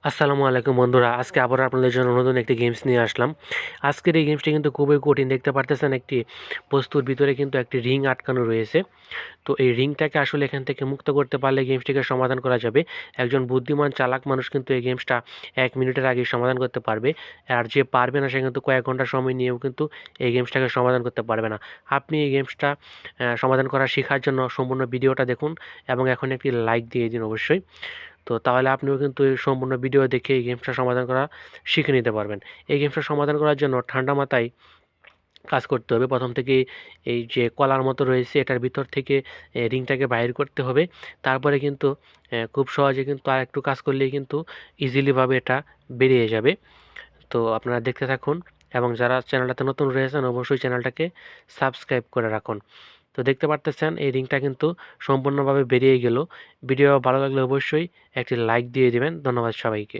আসসালামু আলাইকুম বন্ধুরা, আজকে আবার আপনাদের জন্য নতুন একটি গেমস নিয়ে আসলাম। আজকের এই গেমসটি কিন্তু খুবই কঠিন। দেখতে পারতেছেন একটি বস্তুর ভিতরে কিন্তু একটি রিং আটকানো রয়েছে। তো এই রিংটাকে আসলে এখান থেকে মুক্ত করতে পারলে গেমসটিকে সমাধান করা যাবে। একজন বুদ্ধিমান চালাক মানুষ কিন্তু এই গেমসটা 1 মিনিটের আগেই সমাধান করতে পারবে। আর যে পারবে না সে কিন্তু কয়েক ঘন্টা সময় নিয়েও কিন্তু এই গেমসটাকে সমাধান করতে পারবে না। আপনি এই গেমসটা সমাধান করা শেখার জন্য সম্পূর্ণ ভিডিওটা দেখুন এবং এখন একটি লাইক দিয়ে দিন অবশ্যই। তো তাহলে আপনিও কিন্তু এই সম্পূর্ণ ভিডিও দেখে এই গেমসটা সমাধান করা শিখে নিতে পারবেন। এই গেমসটা সমাধান করার জন্য ঠান্ডা মাথায় কাজ করতে হবে। প্রথম থেকেই এই যে কলার মতো রয়েছে এটার ভিতর থেকে রিংটাকে বাইর করতে হবে। তারপরে কিন্তু খুব সহজে কিন্তু আরেকটু কাজ করলেই কিন্তু ইজিলিভাবে এটা বেরিয়ে যাবে। তো আপনারা দেখতে থাকুন এবং যারা চ্যানেলটাতে নতুন রয়েছেন অবশ্যই চ্যানেলটাকে সাবস্ক্রাইব করে রাখুন। তো দেখতে পারতেছেন এই রিংটা কিন্তু সম্পূর্ণভাবে বেরিয়ে গেল। ভিডিও ভালো লাগলে অবশ্যই একটি লাইক দিয়ে দিবেন। ধন্যবাদ সবাইকে।